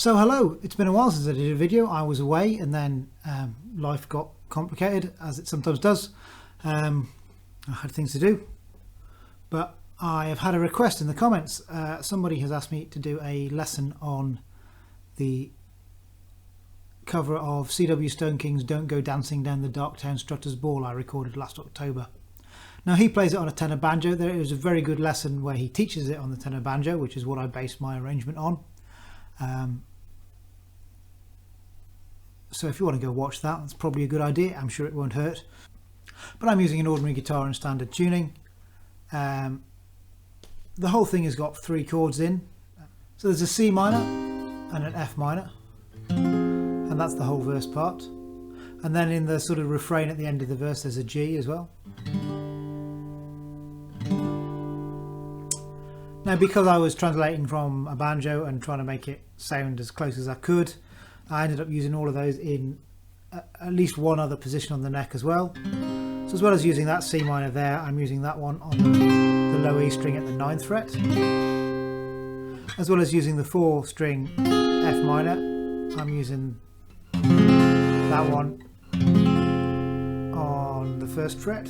So hello, it's been a while since I did a video. I was away and then life got complicated, as it sometimes does. I had things to do, but I have had a request in the comments. Somebody has asked me to do a lesson on the cover of CW Stoneking's Don't Go Dancing Down the Darktown Strutter's Ball I recorded last October. Now he plays it on a tenor banjo. There is a very good lesson where he teaches it on the tenor banjo, which is what I based my arrangement on. So if you want to go watch that, that's probably a good idea. I'm sure it won't hurt. But I'm using an ordinary guitar in standard tuning. The whole thing has got 3 chords in. So there's a C minor and an F minor, and that's the whole verse part. And then in the sort of refrain at the end of the verse there's a G as well. Now, because I was translating from a banjo and trying to make it sound as close as I could, I ended up using all of those in at least one other position on the neck as well. So as well as using that C minor there, I'm using that one on the low E string at the 9th fret. As well as using the 4-string F minor, I'm using that one on the 1st fret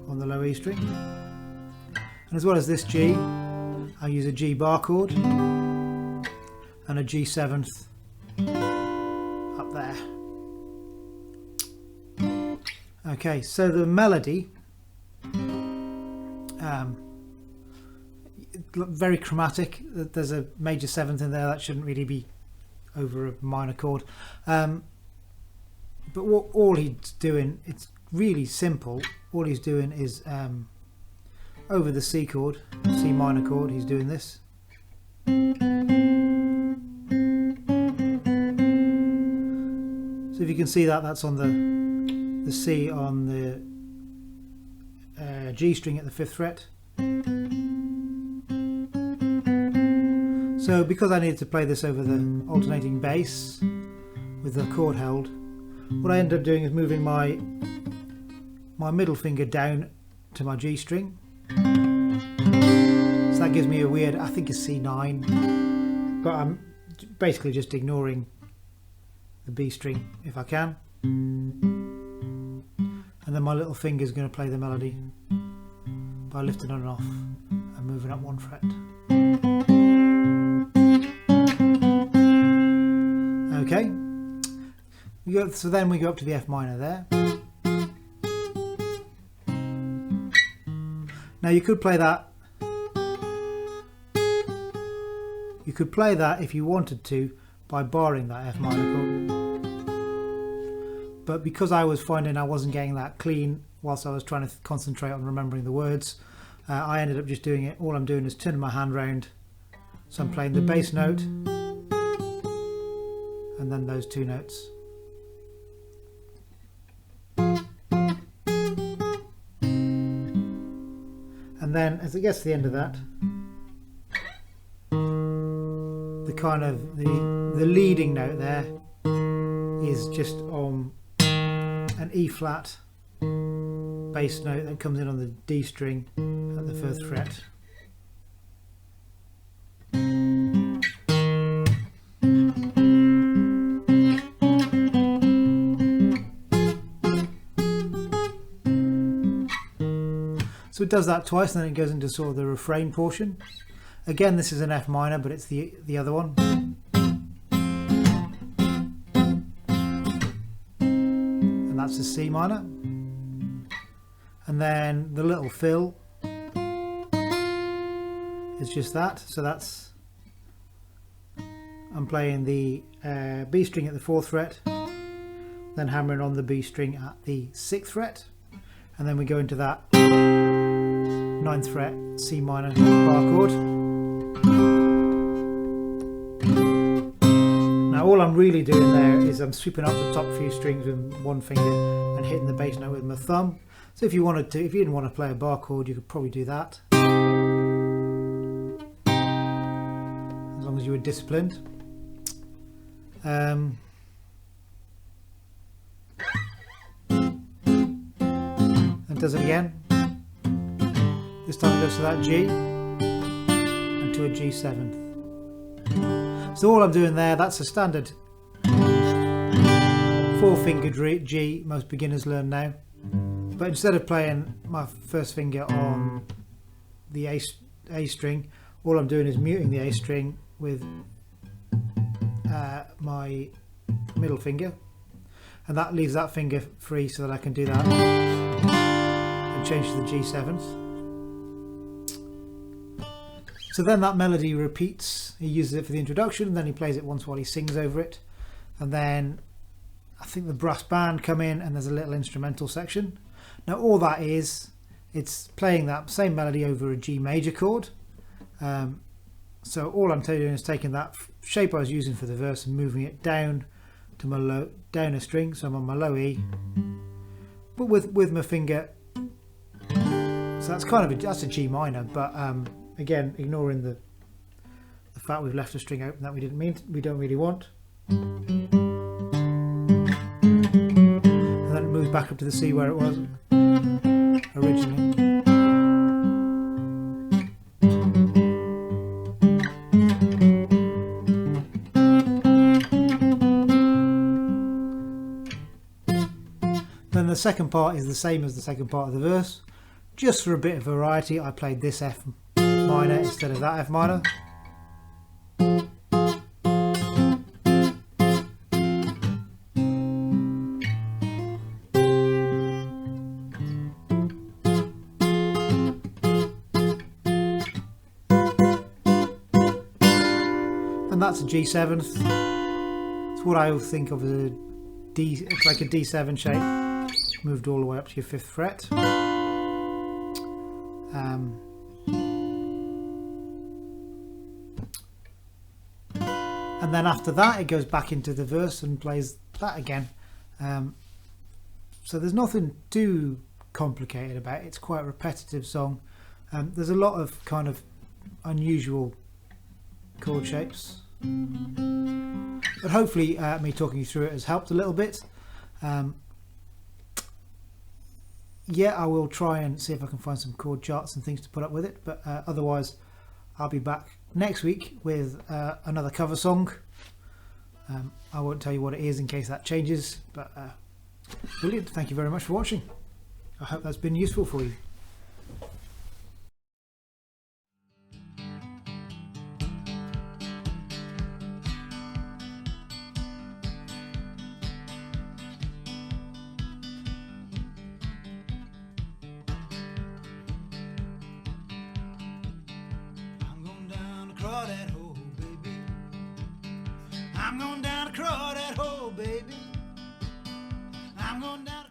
on the low E string. And as well as this G, I use a G bar chord and a G7th up there. Okay, so the melody, very chromatic. There's a major 7th in there, that shouldn't really be over a minor chord. But all he's doing, it's really simple. All he's doing is over the C chord, C minor chord, he's doing this. So if you can see that, that's on the C on the G string at the 5th fret. So because I needed to play this over the alternating bass with the chord held, what I ended up doing is moving my middle finger down to my G string. So that gives me a weird, I think it's C9, but I'm basically just ignoring the B string if I can. And then my little finger is going to play the melody by lifting on and off and moving up 1 fret. Okay, so then we go up to the F minor there. Now you could play that. You could play that if you wanted to by barring that F minor chord. But because I was finding I wasn't getting that clean whilst I was trying to concentrate on remembering the words, I ended up just doing it. All I'm doing is turning my hand round. So I'm playing the bass note and then those 2 notes. And then as it gets to the end of that, the kind of the leading note there is just on an E flat bass note that comes in on the D string at the 1st fret. So it does that twice, and then it goes into sort of the refrain portion. Again, this is an F minor, but it's the other one. And that's a C minor. And then the little fill is just that. So that's, I'm playing the B string at the 4th fret, then hammering on the B string at the 6th fret, and then we go into that 9th fret C minor bar chord. Now all I'm really doing there is I'm sweeping up the top few strings with 1 finger and hitting the bass note with my thumb. So if you wanted to, if you didn't want to play a bar chord, you could probably do that, as long as you were disciplined. And does it again. This time it goes to that G and to a G7th. So all I'm doing there, that's a standard 4-finger G, most beginners learn now. But instead of playing my first finger on the A string, all I'm doing is muting the A string with my middle finger, and that leaves that finger free so that I can do that and change to the G7th. So then that melody repeats. He uses it for the introduction, and then he plays it once while he sings over it, and then I think the brass band come in and there's a little instrumental section. Now all that is, it's playing that same melody over a G major chord. So all I'm doing is taking that shape I was using for the verse and moving it down to my low, down a string, so I'm on my low E, but with my finger. So that's kind of that's a G minor, but again, ignoring the fact we've left a string open that we don't really want. And then it moves back up to the C where it was originally. Then the second part is the same as the second part of the verse. Just for a bit of variety, I played this F minor instead of that F minor. And that's a G7th. It's what I think of as a D. It's like a D7 shape, moved all the way up to your 5th fret. And then after that it goes back into the verse and plays that again. So there's nothing too complicated about it. It's quite a repetitive song. There's a lot of kind of unusual chord shapes, but hopefully me talking you through it has helped a little bit. Yeah, I will try and see if I can find some chord charts and things to put up with it, but otherwise I'll be back next week with another cover song. I won't tell you what it is in case that changes, but brilliant. Thank you very much for watching. I hope that's been useful for you. Crawdad hole, baby. I'm going down to Crawdad hole, baby. I'm going down to